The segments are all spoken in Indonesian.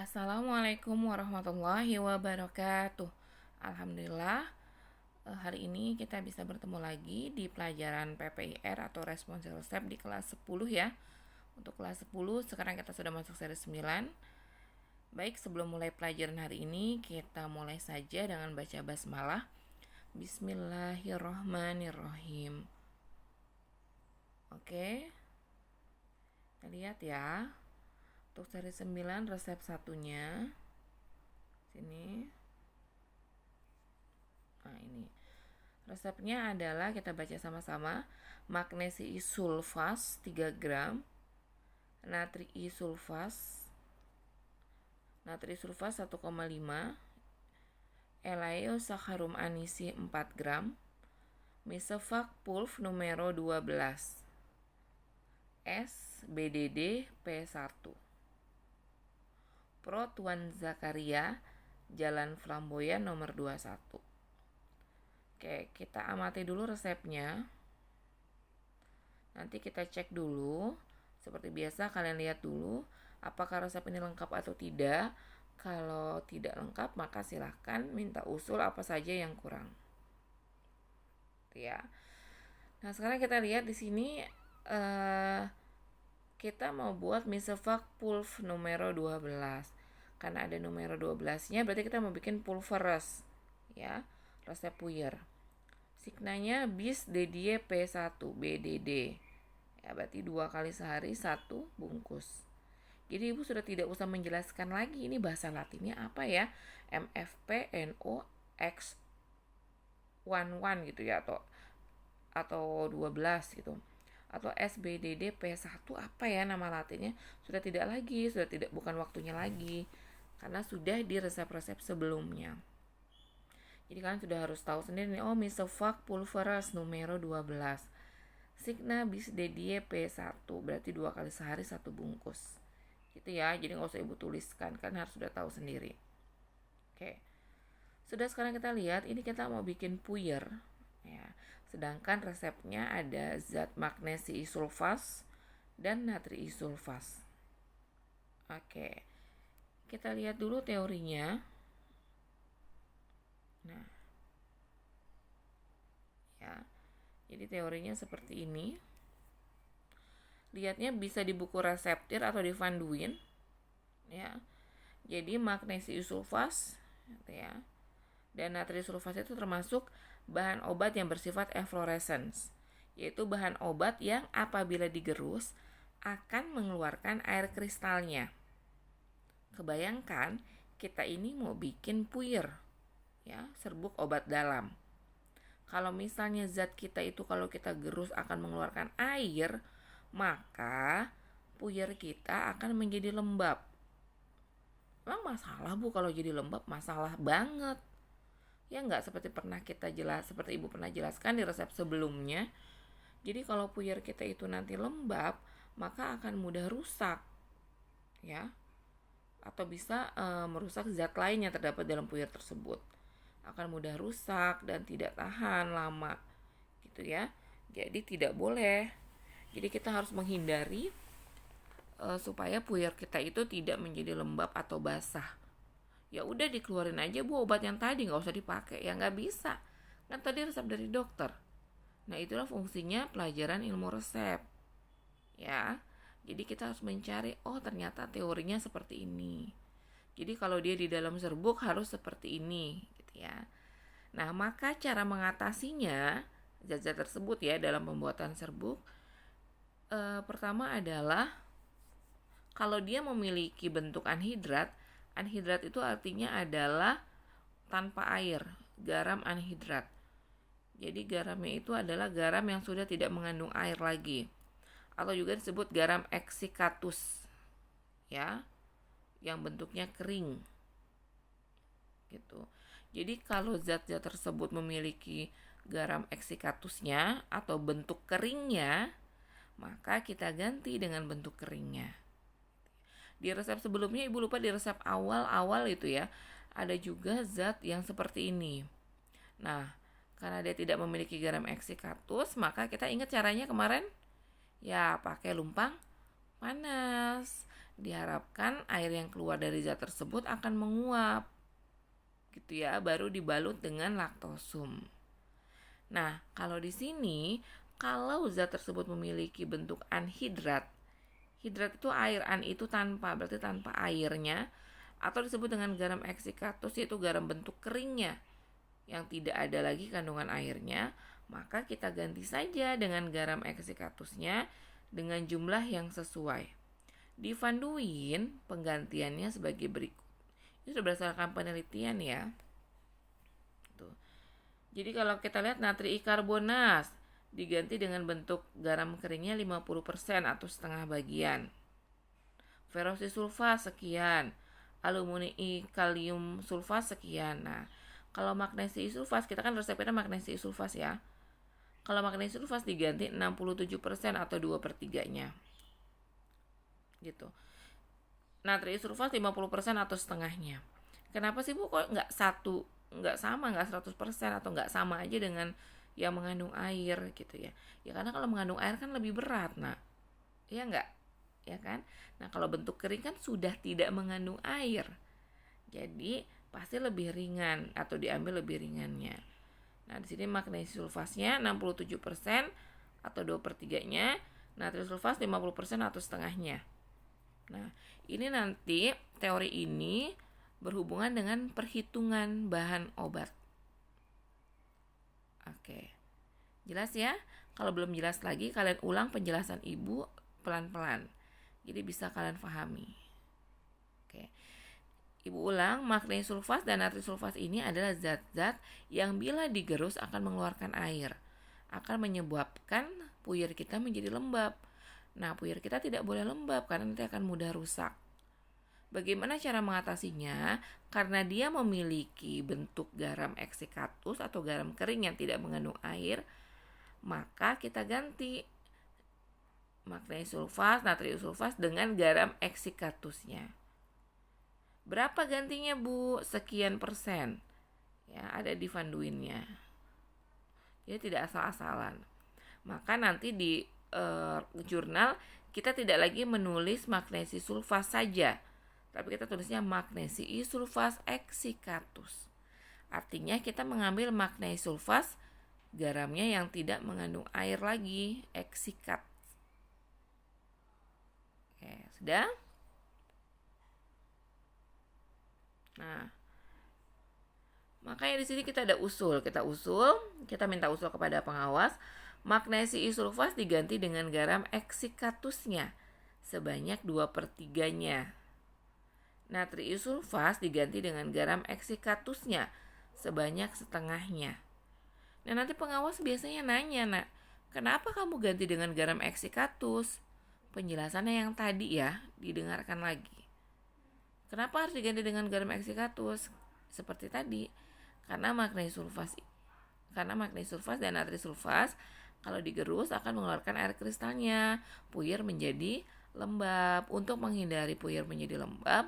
Assalamualaikum warahmatullahi wabarakatuh. Alhamdulillah, hari ini kita bisa bertemu lagi di pelajaran PPIR atau Responsible Step di kelas 10 ya. Untuk kelas 10 sekarang kita sudah masuk seri 9. Baik, sebelum mulai pelajaran hari ini, kita mulai saja dengan baca basmalah. Bismillahirrohmanirrohim. Oke, kita lihat ya. Untuk seri 9 resep satunya sini. Nah, ini resepnya adalah kita baca sama-sama. Magnesium sulfas 3 gram, natrium sulfas 1,5, Elaeosaccharum anisi 4 gram, Misovac pulv numero 12, SBDD P1, Pro Tuan Zakaria, Jalan Flamboyan nomor 21. Oke, kita amati dulu resepnya. Nanti kita cek dulu. Seperti biasa kalian lihat dulu apakah resep ini lengkap atau tidak. Kalau tidak lengkap maka silahkan minta usul apa saja yang kurang. Ya. Nah, sekarang kita lihat di sini kita mau buat Misovac pulv numero 12. Karena ada numero 12-nya berarti kita mau bikin pulveres ya, resep puyer. Signanya bis DDE P1 BDD. Ya, berarti 2 kali sehari 1 bungkus. Jadi ibu sudah tidak usah menjelaskan lagi ini bahasa Latinnya apa ya. MFP NO X 11 gitu ya, atau 12 gitu. Atau SBDD P1 apa ya nama Latinnya, sudah tidak bukan waktunya lagi karena sudah di resep-resep sebelumnya. Jadi kalian sudah harus tahu sendiri nih, Misovac pulveres numero 12. Signa bis DDE P1 berarti 2 kali sehari 1 bungkus. Gitu ya, jadi nggak usah ibu tuliskan, kan harus sudah tahu sendiri. Oke. Sudah, sekarang kita lihat ini kita mau bikin puyer ya. Sedangkan resepnya ada zat magnesium sulfas dan natrium sulfas. Oke. Kita lihat dulu teorinya. Nah. Ya. Jadi teorinya seperti ini. Lihatnya bisa di buku reseptir atau di Van Duyn. Ya. Jadi magnesium sulfas ya, dan natrium sulfas itu termasuk bahan obat yang bersifat efflorescence, yaitu bahan obat yang apabila digerus akan mengeluarkan air kristalnya. Kebayangkan kita ini mau bikin puyer ya, serbuk obat dalam. Kalau misalnya zat kita itu kalau kita gerus akan mengeluarkan air, maka puyer kita akan menjadi lembab. Emang masalah bu kalau jadi lembab? Masalah banget. Ya nggak, seperti ibu pernah jelaskan di resep sebelumnya. Jadi kalau puyer kita itu nanti lembab, maka akan mudah rusak, ya, atau bisa merusak zat lain yang terdapat dalam puyer tersebut. Akan mudah rusak dan tidak tahan lama, gitu ya. Jadi tidak boleh. Jadi kita harus menghindari supaya puyer kita itu tidak menjadi lembab atau basah. Ya udah dikeluarin aja bu obat yang tadi, nggak usah dipakai. Ya nggak bisa, kan tadi resep dari dokter. Nah itulah fungsinya pelajaran ilmu resep ya. Jadi kita harus mencari, ternyata teorinya seperti ini. Jadi kalau dia di dalam serbuk harus seperti ini gitu ya. Nah maka cara mengatasinya zat-zat tersebut ya dalam pembuatan serbuk, pertama adalah kalau dia memiliki bentuk anhidrat itu artinya adalah tanpa air, garam anhidrat. Jadi garamnya itu adalah garam yang sudah tidak mengandung air lagi, atau juga disebut garam exsicatus ya, yang bentuknya kering gitu. Jadi kalau zat-zat tersebut memiliki garam exsicatusnya atau bentuk keringnya, maka kita ganti dengan bentuk keringnya. Di resep sebelumnya ibu lupa, di resep awal itu ya, ada juga zat yang seperti ini. Nah, karena dia tidak memiliki garam exsicatus, maka kita ingat caranya kemarin? Ya, pakai lumpang panas. diharapkan air yang keluar dari zat tersebut akan menguap gitu ya, baru dibalut dengan laktosum. Nah, kalau di sini kalau zat tersebut memiliki bentuk anhidrat, hidrat itu air, an itu tanpa, berarti tanpa airnya, atau disebut dengan garam eksikatus, yaitu garam bentuk keringnya yang tidak ada lagi kandungan airnya, maka kita ganti saja dengan garam eksikatusnya dengan jumlah yang sesuai. Di Van Duyn penggantiannya sebagai berikut. Ini sudah berdasarkan penelitian ya. Tuh. Jadi kalau kita lihat natri karbonat diganti dengan bentuk garam keringnya 50% atau setengah bagian. Ferosi sulfat sekian, alumni kalium sulfat sekian. Nah, kalau magnesium sulfat, kita kan resepnya magnesium sulfat ya. Kalau magnesium sulfat diganti 67% atau 2/3-nya. Gitu. Natrium sulfat 50% atau setengahnya. Kenapa sih Bu kok nggak sama, nggak 100% atau nggak sama aja dengan yang mengandung air gitu ya? Ya karena kalau mengandung air kan lebih berat, nah, ya nggak, ya kan? Nah kalau bentuk kering kan sudah tidak mengandung air, jadi pasti lebih ringan atau diambil lebih ringannya. Nah di sini magnesium sulfatnya 67% atau 2/3-nya, natrium sulfat 50% atau setengahnya. Nah, ini nanti teori ini berhubungan dengan perhitungan bahan obat. Oke. Jelas ya? Kalau belum jelas lagi, kalian ulang penjelasan Ibu pelan-pelan. Jadi bisa kalian pahami. Oke. Ibu ulang, magnesium sulfat dan natrium sulfat ini adalah zat-zat yang bila digerus akan mengeluarkan air. Akan menyebabkan puyer kita menjadi lembab. Nah, puyer kita tidak boleh lembab karena nanti akan mudah rusak. Bagaimana cara mengatasinya? Karena dia memiliki bentuk garam eksikatus atau garam kering yang tidak mengandung air, maka kita ganti magnesium sulfat, natrium sulfat dengan garam eksikatusnya. Berapa gantinya Bu? Sekian persen. Ya, ada di Van Duyn-nya. Jadi tidak asal-asalan. Maka nanti di jurnal kita tidak lagi menulis magnesium sulfat saja, tapi kita tulisnya magnesium sulfat eksikatus. Artinya kita mengambil magnesium sulfat garamnya yang tidak mengandung air lagi, eksikat. Oke, sudah? Nah, makanya di sini kita ada usul, kita minta usul kepada pengawas. Magnesium sulfat diganti dengan garam eksikatusnya sebanyak 2/3-nya. Natrium sulfat diganti dengan garam eksikatusnya sebanyak setengahnya. Nah nanti pengawas biasanya nanya, nak, kenapa kamu ganti dengan garam eksikatus? Penjelasannya yang tadi ya, didengarkan lagi. Kenapa harus diganti dengan garam eksikatus? Seperti tadi, karena magnesium sulfat dan natrium sulfat kalau digerus akan mengeluarkan air kristalnya, puyer menjadi lembab. Untuk menghindari puyer menjadi lembab,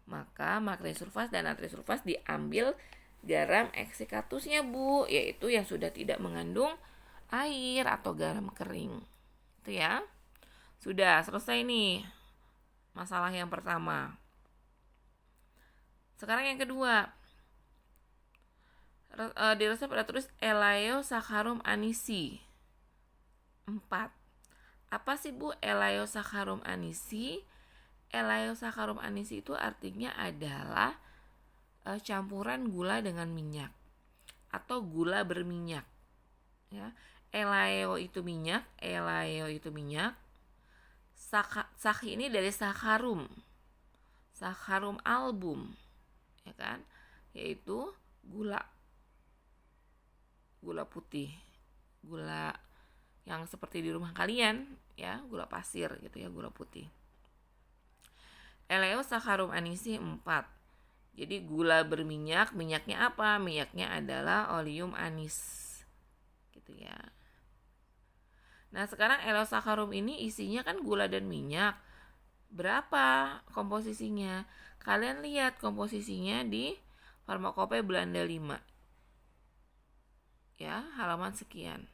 maka magnesium sulfat dan natrium sulfat diambil garam eksikatusnya Bu, yaitu yang sudah tidak mengandung air atau garam kering. Itu ya. Sudah selesai nih masalah yang pertama. Sekarang yang kedua. Di resep ada tulis Elaeosaccharum anisi 4. Apa sih Bu Elaeosaccharum anisi? Elaeosaccharum anisi itu artinya adalah campuran gula dengan minyak atau gula berminyak. Ya, elaeo itu minyak, Sak ini dari saccharum album, ya kan? Yaitu gula putih, gula yang seperti di rumah kalian ya, gula pasir gitu ya, gula putih. Elaeosaccharum anisi 4. Jadi gula berminyak, minyaknya apa? Minyaknya adalah oleum anis gitu ya. Nah sekarang Elaeosaccharum ini isinya kan gula dan minyak. Berapa komposisinya? Kalian lihat komposisinya di Farmakopoeia Belanda 5. Ya, halaman sekian.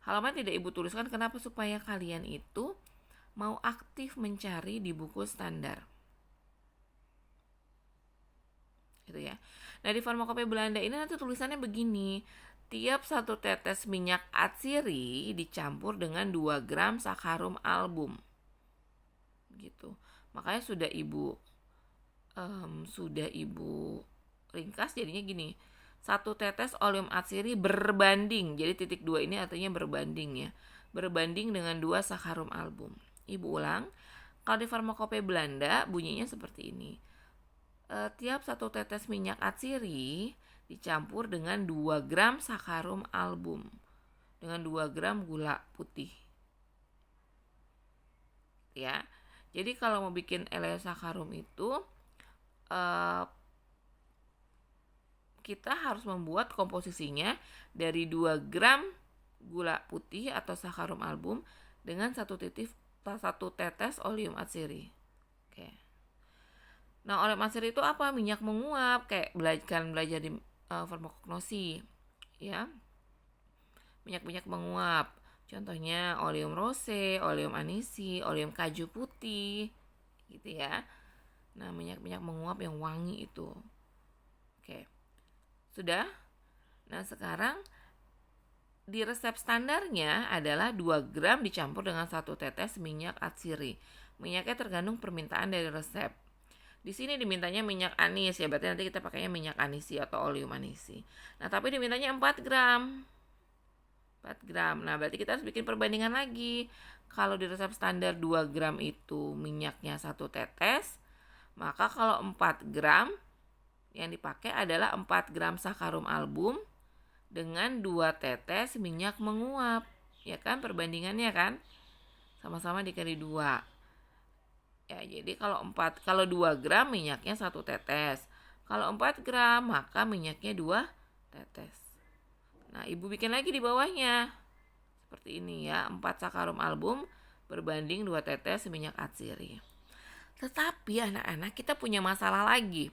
Halaman tidak Ibu tuliskan, kenapa? Supaya kalian itu mau aktif mencari di buku standar. Gitu ya. Nah, di farmakope Belanda ini nanti tulisannya begini. Tiap 1 tetes minyak atsiri dicampur dengan 2 gram sakarum album. Gitu. Makanya sudah Ibu ringkas jadinya gini. 1 tetes oleum atsiri berbanding. Jadi titik 2 ini artinya berbanding ya. Berbanding dengan 2 sakarum album. Ibu ulang. Kalau di farmakope Belanda bunyinya seperti ini. Tiap 1 tetes minyak atsiri dicampur dengan 2 gram sakarum album dengan 2 gram gula putih. Ya. Jadi kalau mau bikin eleosakarum itu kita harus membuat komposisinya dari 2 gram gula putih atau sakarum album dengan 1 tetes oleum atsiri. Oke. Nah, oleum atsiri itu apa? Minyak menguap, kayak belajar di farmakognosi, ya. Minyak-minyak menguap. Contohnya oleum rose, oleum anisi, oleum kaju putih, gitu ya. Nah, minyak-minyak menguap yang wangi itu. Oke. Sudah? Nah, sekarang di resep standarnya adalah 2 gram dicampur dengan 1 tetes minyak atsiri. Minyaknya tergantung permintaan dari resep. Di sini dimintanya minyak anis ya, berarti nanti kita pakainya minyak anisi atau oleum anisi. Nah, tapi dimintanya 4 gram. 4 gram. Nah, berarti kita harus bikin perbandingan lagi. Kalau di resep standar 2 gram itu minyaknya 1 tetes, maka kalau 4 gram yang dipakai adalah 4 gram sakarum album dengan 2 tetes minyak menguap. Ya kan, perbandingannya kan? Sama-sama dikali 2. Ya, jadi kalau 2 gram minyaknya 1 tetes. Kalau 4 gram maka minyaknya 2 tetes. Nah, Ibu bikin lagi di bawahnya. Seperti ini ya, 4 sakarum album berbanding 2 tetes minyak atsiri. Tetapi anak-anak kita punya masalah lagi.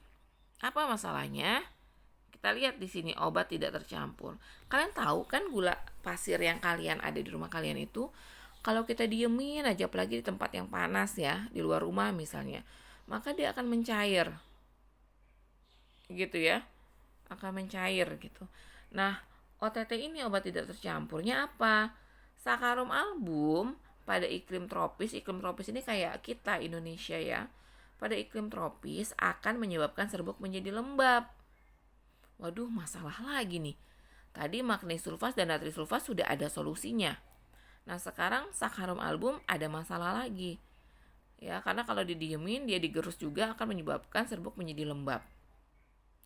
Apa masalahnya? Kita lihat di sini obat tidak tercampur. Kalian tahu kan gula pasir yang kalian ada di rumah kalian itu kalau kita diemin aja, apalagi di tempat yang panas ya, di luar rumah misalnya, maka dia akan mencair. Gitu ya. Akan mencair gitu. Nah, OTT ini obat tidak tercampurnya apa? Sakarum album pada iklim tropis ini kayak kita Indonesia ya. Pada iklim tropis akan menyebabkan serbuk menjadi lembab. Waduh, masalah lagi nih. Tadi magnesium sulfat dan natrium sulfat sudah ada solusinya. Nah, sekarang sakarum album ada masalah lagi. Ya, karena kalau didiemin dia digerus juga akan menyebabkan serbuk menjadi lembab.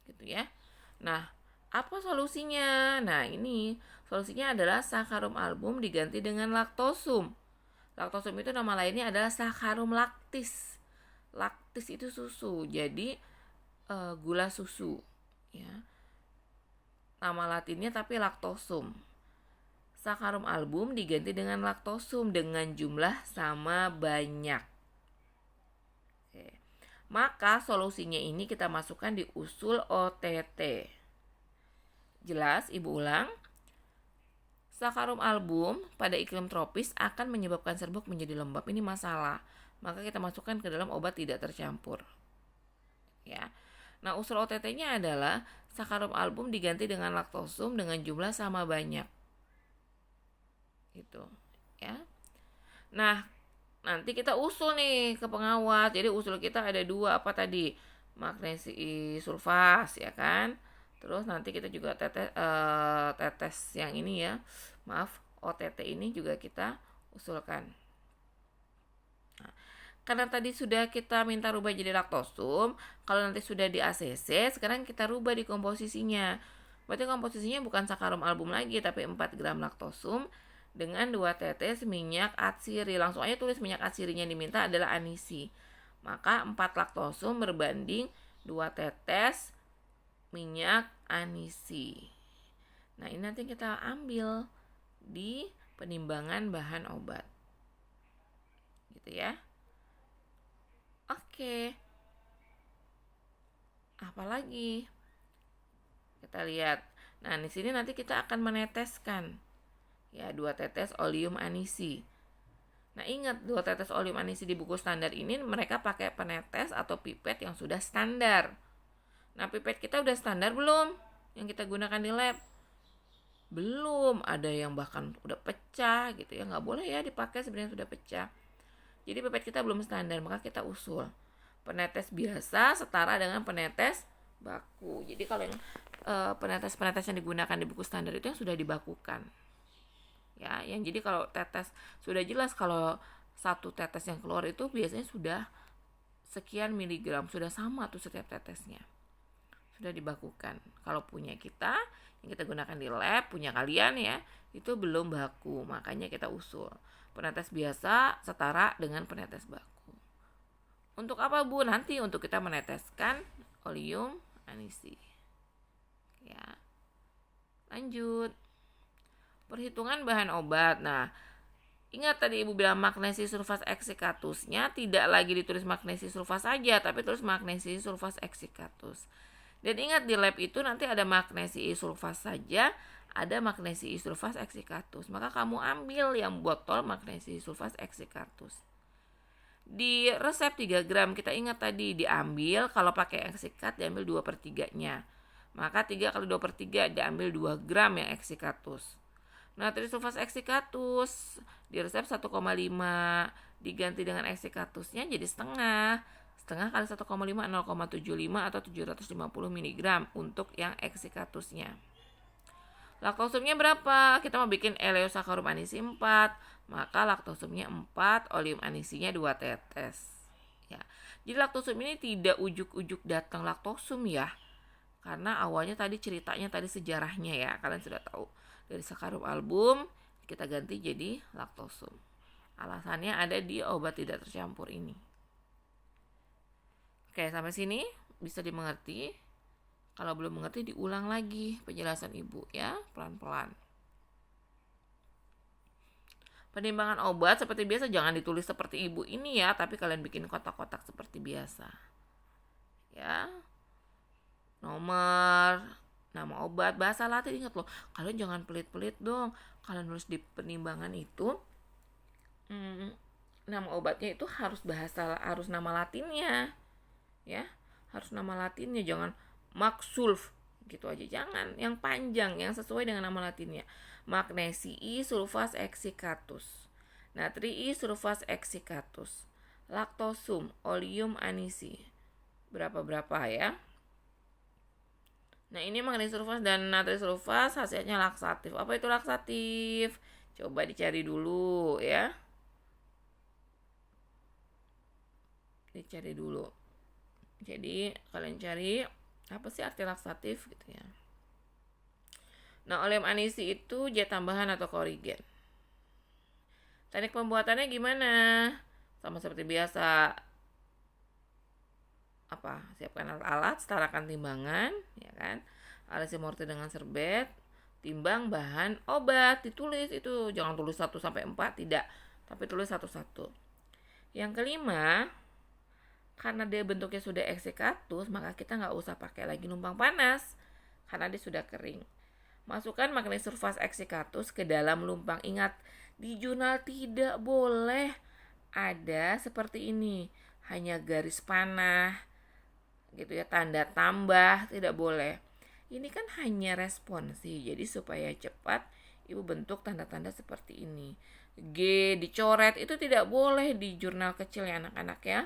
Gitu ya. Nah, apa solusinya? Nah, ini solusinya adalah sakarum album diganti dengan laktosum. Laktosum itu nama lainnya adalah sakarum laktis. Laktis itu susu. Jadi gula susu, ya. Nama latinnya tapi laktosum. Sakarum album diganti dengan laktosum dengan jumlah sama banyak. Oke. Maka solusinya ini kita masukkan di usul OTT. Jelas, Ibu ulang. Sakarum album pada iklim tropis akan menyebabkan serbuk menjadi lembab. Ini masalah. Maka kita masukkan ke dalam obat tidak tercampur. Ya. Nah, usul OTT-nya adalah sakarum album diganti dengan laktosum dengan jumlah sama banyak. Gitu ya. Nah, nanti kita usul nih ke pengawat. Jadi usul kita ada 2 apa tadi? Magnesium sulfat ya kan. Terus nanti kita juga tetes yang ini ya. Maaf, OTT ini juga kita usulkan. Nah, karena tadi sudah kita minta rubah jadi laktosum, kalau nanti sudah di ACC, sekarang kita rubah di komposisinya. Berarti komposisinya bukan sakarum album lagi, tapi 4 gram laktosum dengan 2 tetes minyak atsiri. Langsung aja tulis minyak atsirinya yang diminta adalah anisi. Maka 4 laktosum berbanding 2 tetes minyak anisi. Nah, ini nanti kita ambil di penimbangan bahan obat. Gitu ya. Oke. Apalagi? Kita lihat. Nah, di sini nanti kita akan meneteskan ya 2 tetes oleum anisi. Nah, ingat 2 tetes oleum anisi di buku standar ini mereka pakai penetes atau pipet yang sudah standar. Nah, pipet kita udah standar belum yang kita gunakan di lab? Belum, ada yang bahkan udah pecah gitu ya, nggak boleh ya dipakai sebenarnya sudah pecah. Jadi pipet kita belum standar, maka kita usul penetes biasa setara dengan penetes baku. Jadi kalau yang penetes-penetes yang digunakan di buku standar itu yang sudah dibakukan. Ya, yang jadi kalau tetes sudah jelas kalau satu tetes yang keluar itu biasanya sudah sekian miligram, sudah sama tuh setiap tetesnya. Sudah dibakukan. Kalau punya kita yang kita gunakan di lab, punya kalian ya, itu belum baku. Makanya kita usul penetes biasa setara dengan penetes baku. Untuk apa, Bu? Nanti untuk kita meneteskan oleum anisi. Ya. Lanjut. Perhitungan bahan obat. Nah, ingat tadi Ibu bilang magnesium sulfat exsicatusnya tidak lagi ditulis magnesium sulfat saja, tapi tulis magnesium sulfat exsicatus. Dan ingat di lab itu nanti ada magnesium sulfat saja, ada magnesium sulfat exsicatus. Maka kamu ambil yang botol magnesium sulfat exsicatus. Di resep 3 gram kita ingat tadi diambil kalau pakai eksikat diambil 2/3-nya. Maka 3 kali 2/3 diambil 2 gram yang eksicatus. Nah, trisulfat exsicatus di resep 1,5 diganti dengan exsicatusnya jadi setengah. Setengah kali 1,5 0,75 atau 750 mg untuk yang exsicatusnya. Laktosumnya berapa? Kita mau bikin eleosakcharum anisi 4, maka laktosumnya 4, oleum anisinya 2 tetes. Ya. Jadi laktosum ini tidak ujuk-ujuk datang laktosum ya. Karena awalnya tadi ceritanya tadi sejarahnya ya, kalian sudah tahu. Dari sakarum album kita ganti jadi laktosum. Alasannya ada di obat tidak tercampur ini. Oke, sampai sini bisa dimengerti. Kalau belum mengerti diulang lagi penjelasan Ibu ya, pelan-pelan. Penimbangan obat seperti biasa jangan ditulis seperti Ibu ini ya, tapi kalian bikin kotak-kotak seperti biasa. Ya. Nomor, nama obat, bahasa Latin, ingat loh, kalian jangan pelit-pelit dong. Kalian nulis di penimbangan itu nama obatnya itu harus nama Latinnya. Ya, harus nama Latinnya, jangan Maxsulf gitu aja, jangan, yang panjang yang sesuai dengan nama Latinnya. Magnesium sulfat exsicatus, natrium sulfat exsicatus, laktosum, oleum anisi. Berapa ya? Nah, ini magnesium sulfat dan natrium sulfat hasilnya laksatif. Apa itu laksatif? Coba dicari dulu ya. Dicari dulu. Jadi, kalian cari apa sih arti laksatif gitu ya. Nah, oleum anisi itu zat tambahan atau korigen. Teknik pembuatannya gimana? Sama seperti biasa. Siapkan alat-alat, setarakan timbangan, ya kan? Alasi mortir dengan serbet, timbang bahan obat, ditulis itu, jangan tulis 1 sampai 4, tidak, tapi tulis satu-satu. Yang kelima, karena dia bentuknya sudah exsicatus, maka kita nggak usah pakai lagi numpang panas, karena dia sudah kering. Masukkan magnesium sulfat exsicatus ke dalam lumpang. Ingat, di jurnal tidak boleh ada seperti ini, hanya garis panah gitu ya, tanda tambah, tidak boleh. Ini kan hanya responsi, jadi supaya cepat Ibu bentuk tanda-tanda seperti ini. G dicoret itu tidak boleh di jurnal kecil ya anak-anak ya.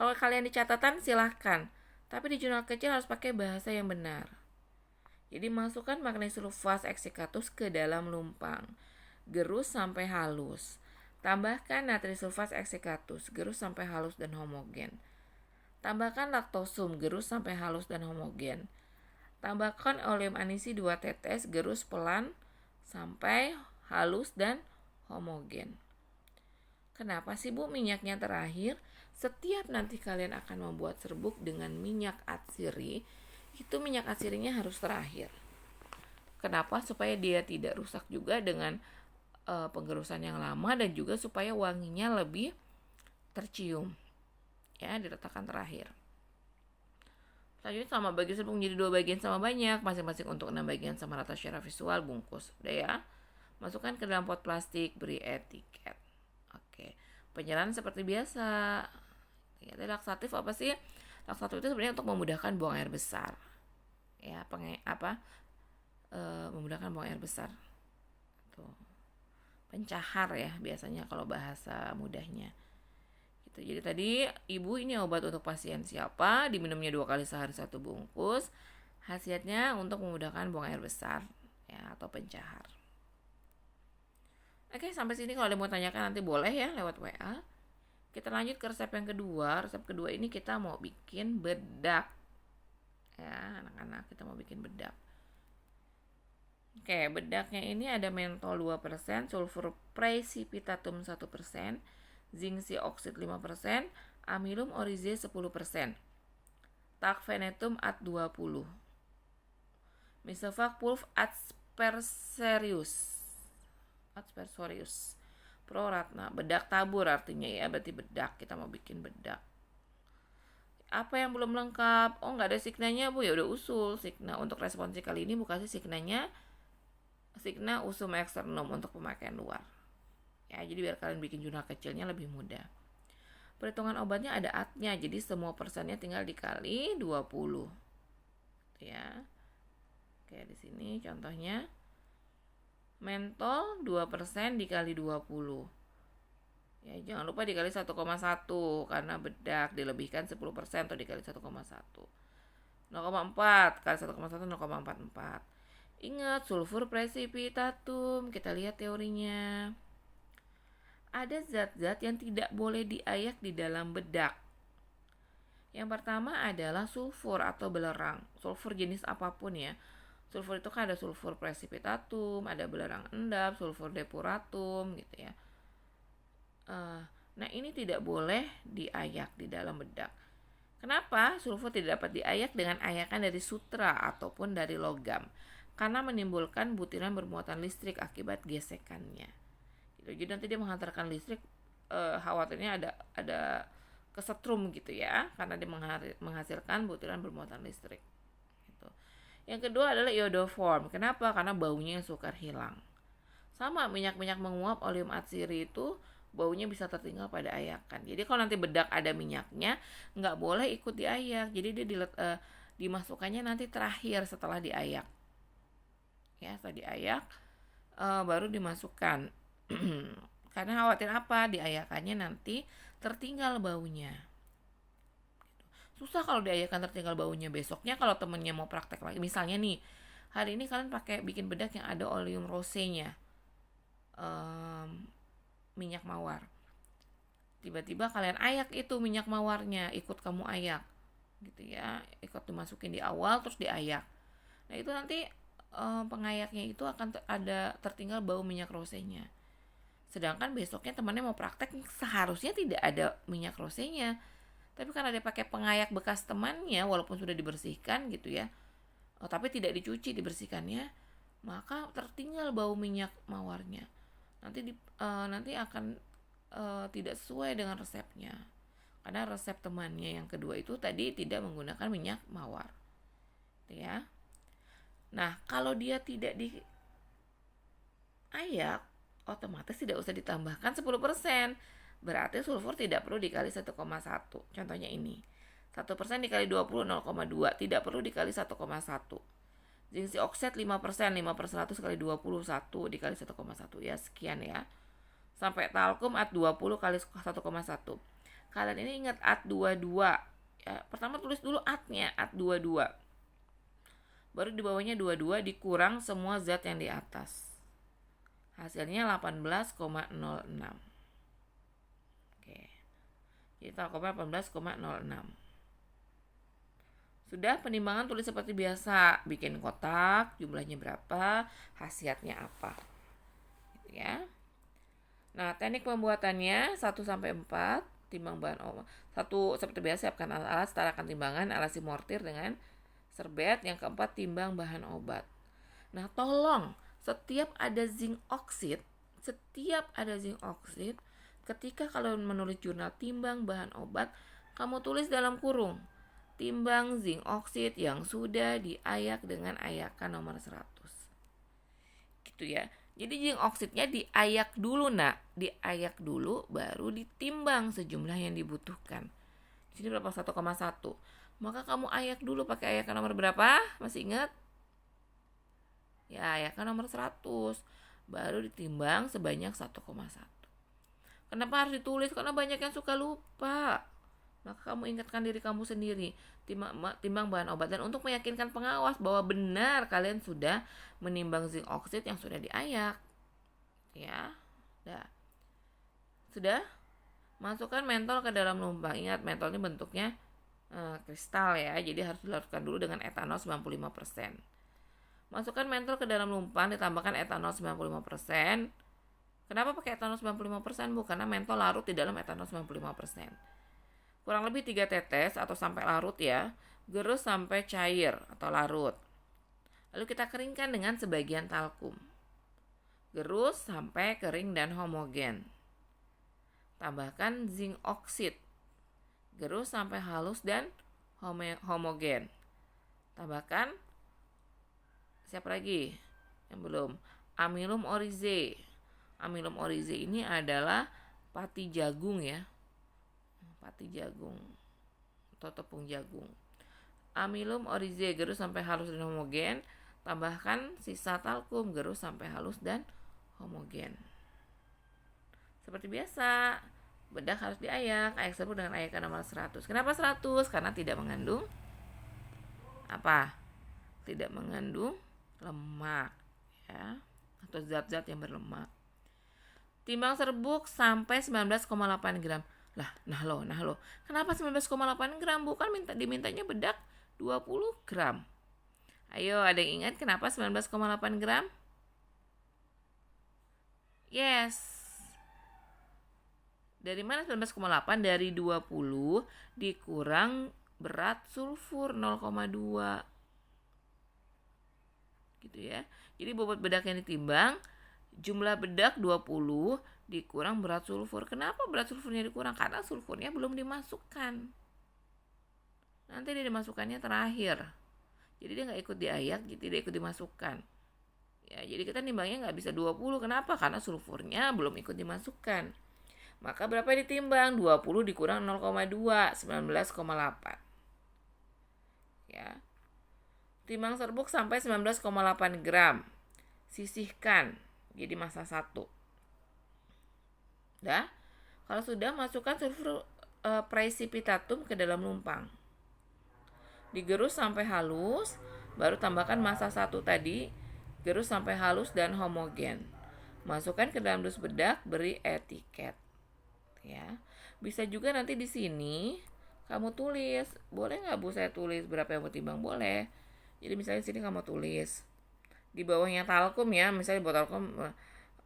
Kalau kalian di catatan silahkan, tapi di jurnal kecil harus pakai bahasa yang benar. Jadi masukkan magnesium sulfat exsicatus ke dalam lumpang, gerus sampai halus. Tambahkan natrium sulfat exsicatus, gerus sampai halus dan homogen. Tambahkan laktosum, gerus sampai halus dan homogen. Tambahkan oleum anisi 2 tetes, gerus pelan sampai halus dan homogen. Kenapa sih Bu minyaknya terakhir? Setiap nanti kalian akan membuat serbuk dengan minyak atsiri, itu minyak atsirinya harus terakhir. Kenapa? Supaya dia tidak rusak juga dengan penggerusan yang lama, dan juga supaya wanginya lebih tercium. Ya, diletakkan terakhir. Selanjutnya sama bagi serbuk menjadi 2 bagian sama banyak, masing-masing untuk 6 bagian sama rata secara visual, bungkus. Udah ya. Masukkan ke dalam pot plastik, beri etiket. Oke. Pencernaan seperti biasa. Ya, laksatif apa sih? Laksatif itu sebenarnya untuk memudahkan buang air besar. Ya, memudahkan buang air besar. Tuh. Pencahar ya biasanya kalau bahasa mudahnya. Gitu. Jadi tadi ibu ini obat untuk pasien siapa, diminumnya 2 kali sehari 1 bungkus. Khasiatnya untuk memudahkan buang air besar ya atau pencahar. Oke, sampai sini kalau ada mau tanyakan nanti boleh ya lewat WA. Kita lanjut ke resep yang kedua. Resep kedua ini kita mau bikin bedak. Ya, anak-anak kita mau bikin bedak. Oke, bedaknya ini ada mentol 2%, sulfur precipitatum 1%, zinc oxide 5%, amylum orizae 10%, tacfenetum ad 20%, Misovac pulv aspersorius, proratna, bedak tabur artinya ya, berarti bedak, kita mau bikin bedak. Apa yang belum lengkap? Oh, nggak ada signanya Bu, ya udah usul signa. Untuk responsi kali ini Bu kasih signanya signa usum externum untuk pemakaian luar. Ya, jadi biar kalian bikin jurnal kecilnya lebih mudah. Perhitungan obatnya ada atnya, jadi semua persennya tinggal dikali 20. Ya. Oke, di sini contohnya mentol 2% dikali 20. Ya, jangan lupa dikali 1,1 karena bedak dilebihkan 10% atau dikali 1,1. 0,4 kali 1,1 0,44. Ingat sulfur precipitatum, kita lihat teorinya. Ada zat-zat yang tidak boleh diayak di dalam bedak. Yang pertama adalah sulfur atau belerang. Sulfur jenis apapun ya. Sulfur itu kan ada sulfur precipitatum, ada belerang endap, sulfur depuratum gitu ya. Nah ini tidak boleh diayak di dalam bedak. Kenapa? Sulfur tidak dapat diayak dengan ayakan dari sutra ataupun dari logam, karena menimbulkan butiran bermuatan listrik akibat gesekannya. Gitu. Jadi nanti dia menghantarkan listrik, khawatirnya ada kesetrum gitu ya, karena dia menghasilkan butiran bermuatan listrik. Gitu. Yang kedua adalah iodoform. Kenapa? Karena baunya yang sukar hilang. Sama minyak-minyak menguap oleum atsiri itu baunya bisa tertinggal pada ayakan. Jadi kalau nanti bedak ada minyaknya, nggak boleh ikut diayak. Jadi dia dimasukkannya nanti terakhir setelah diayak. Ya, setelah diayak baru dimasukkan. Karena khawatir apa? Diayakannya nanti tertinggal baunya. Susah kalau diayakan tertinggal baunya. Besoknya kalau temennya mau praktek lagi, misalnya nih, hari ini kalian pakai bikin bedak yang ada oleum rosenya, minyak mawar. Tiba-tiba kalian ayak itu minyak mawarnya, ikut kamu ayak gitu ya, ikut dimasukin di awal terus diayak. Nah itu nanti pengayaknya itu akan ada tertinggal bau minyak rosenya. Sedangkan besoknya temannya mau praktek seharusnya tidak ada minyak rosenya, tapi karena dia pakai pengayak bekas temannya walaupun sudah dibersihkan gitu ya, tapi tidak dicuci dibersihkannya, maka tertinggal bau minyak mawarnya. Nanti akan tidak sesuai dengan resepnya, karena resep temannya yang kedua itu tadi tidak menggunakan minyak mawar gitu ya. Nah kalau dia tidak diayak, otomatis tidak usah ditambahkan 10%. Berarti sulfur tidak perlu dikali 1,1. Contohnya ini 1% dikali 20 0,2. Tidak perlu dikali 1,1. Zinc oxide 5%, 5/100 kali 21 dikali 1,1 ya, sekian ya. Sampai talkum at 20 kali 1,1. Kalian ini ingat at 22 ya. Pertama tulis dulu atnya, at 22. Baru di bawahnya 22 dikurang semua zat yang di atas. Hasilnya 18,06. Oke. Jadi talkumnya 18,06. Sudah, penimbangan tulis seperti biasa, bikin kotak, jumlahnya berapa, khasiatnya apa. Gitu ya. Nah, teknik pembuatannya 1-4, timbang bahan obat. 1 seperti biasa, siapkan alat-alat, setarakan timbangan, alasi mortir dengan serbet. Yang keempat, timbang bahan obat. Nah, tolong setiap ada zinc oxide, ketika kalian menulis jurnal timbang bahan obat, kamu tulis dalam kurung timbang zinc oxide yang sudah diayak dengan ayakan nomor 100. Gitu ya. Jadi zinc oksidnya diayak dulu nak, diayak dulu baru ditimbang sejumlah yang dibutuhkan. Di sini berapa? 1,1. Maka kamu ayak dulu pakai ayakan nomor berapa? Masih ingat? Ya, ayakan nomor 100. Baru ditimbang sebanyak 1,1. Kenapa harus ditulis? Karena banyak yang suka lupa. Maka kamu ingatkan diri kamu sendiri, timbang bahan obat. Dan untuk meyakinkan pengawas bahwa benar kalian sudah menimbang zinc oksid yang sudah diayak. Ya, sudah. Masukkan mentol ke dalam lumpang. Ingat, mentol ini bentuknya kristal ya, jadi harus dilarutkan dulu dengan etanol 95%. Masukkan mentol ke dalam lumpang, ditambahkan etanol 95%. Kenapa pakai etanol 95%, Bu? Karena mentol larut di dalam etanol 95%. Kurang lebih 3 tetes atau sampai larut ya. Gerus sampai cair atau larut. Lalu kita keringkan dengan sebagian talkum. Gerus sampai kering dan homogen. Tambahkan zinc oksid. Gerus sampai halus dan homogen. Tambahkan siapa lagi yang belum? Amilum oryzae. Amilum oryzae ini adalah pati jagung ya. Pati jagung atau tepung jagung. Amilum oryzae gerus sampai halus dan homogen. Tambahkan sisa talkum, gerus sampai halus dan homogen. Seperti biasa, bedak harus diayak. Ayak serbuk dengan ayakan nomor 100. Kenapa 100? Karena tidak mengandung apa? Tidak mengandung lemak ya, atau zat-zat yang berlemak. Timbang serbuk sampai 19,8 gram. Nah lo. Kenapa 19,8 gram? Bukan dimintanya bedak 20 gram. Ayo, ada yang ingat kenapa 19,8 gram? Yes. Dari mana 19,8? Dari 20 dikurang berat sulfur 0,2. Gitu ya. Jadi bobot bedak yang ditimbang, jumlah bedak 20 dikurang berat sulfur. Kenapa berat sulfurnya dikurang? Karena sulfurnya belum dimasukkan. Nanti dia dimasukkannya terakhir. Jadi dia nggak ikut diayak, jadi tidak ikut dimasukkan. Ya, jadi kita nimbangnya nggak bisa 20. Kenapa? Karena sulfurnya belum ikut dimasukkan. Maka berapa yang ditimbang? 20 dikurang 0,2, 19,8. Ya. Timbang serbuk sampai 19,8 gram. Sisihkan jadi massa 1. Dah. Kalau sudah, masukkan sulfur precipitatum ke dalam lumpang. Digerus sampai halus, baru tambahkan massa 1 tadi, gerus sampai halus dan homogen. Masukkan ke dalam dus bedak, beri etiket. Ya. Bisa juga nanti di sini kamu tulis. Boleh nggak Bu saya tulis berapa yang mau timbang? Boleh. Jadi misalnya di sini kamu tulis. Di bawahnya talkum ya, misalnya buat talkum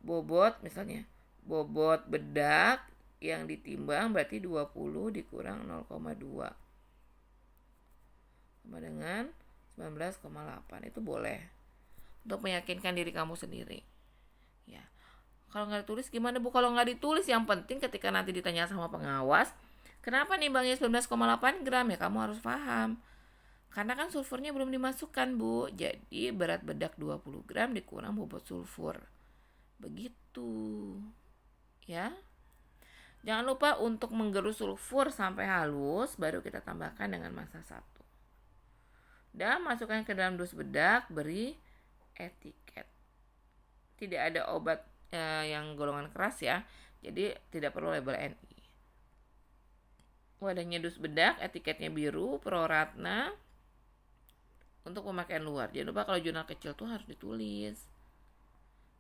bobot misalnya. Bobot bedak yang ditimbang berarti 20 dikurang 0,2. Sama dengan 19,8. Itu boleh. Untuk meyakinkan diri kamu sendiri. Ya. Kalau nggak ditulis gimana Bu? Kalau nggak ditulis, yang penting ketika nanti ditanya sama pengawas, kenapa nimbangnya 19,8 gram? Ya kamu harus paham. Karena kan sulfurnya belum dimasukkan Bu. Jadi berat bedak 20 gram dikurang bobot sulfur. Begitu. Ya. Jangan lupa untuk menggerus sulfur sampai halus, baru kita tambahkan dengan massa 1. Dan masukkan ke dalam dus bedak, beri etiket. Tidak ada obat yang golongan keras ya, jadi tidak perlu label NI. Wadahnya dus bedak, etiketnya biru, Pro-Ratna. Untuk pemakaian luar, jangan lupa kalau jurnal kecil tuh harus ditulis.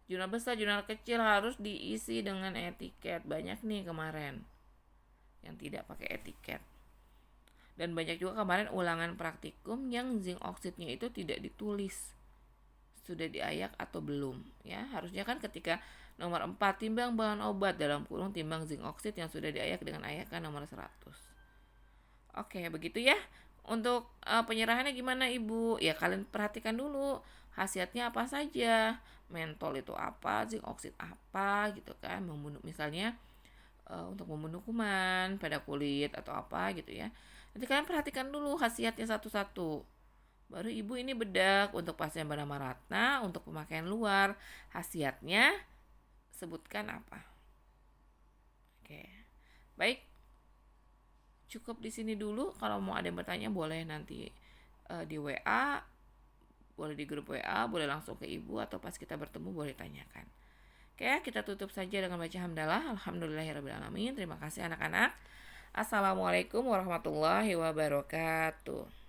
Jurnal besar, jurnal kecil harus diisi dengan etiket. Banyak nih kemarin yang tidak pakai etiket. Dan banyak juga kemarin ulangan praktikum yang zinc oksidnya itu tidak ditulis sudah diayak atau belum ya. Harusnya kan ketika nomor 4 timbang bahan obat dalam kurung timbang zinc oksid yang sudah diayak dengan ayakan nomor 100. Oke, begitu ya. Untuk penyerahannya gimana Ibu? Ya kalian perhatikan dulu khasiatnya apa saja. Mentol itu apa, zinc oksid apa gitu kan. Membunuh misalnya untuk membunuh kuman pada kulit atau apa gitu ya. Nanti kalian perhatikan dulu khasiatnya satu-satu. Baru ibu ini bedak untuk pasien bernama Ratna untuk pemakaian luar. Khasiatnya sebutkan apa? Oke. Baik. Cukup di sini dulu. Kalau mau ada yang bertanya boleh nanti di WA, boleh di grup WA, boleh langsung ke ibu atau pas kita bertemu boleh tanyakan. Oke, kita tutup saja dengan baca hamdalah. Alhamdulillahirrabbilalamin. Terima kasih anak-anak. Assalamualaikum warahmatullahi wabarakatuh.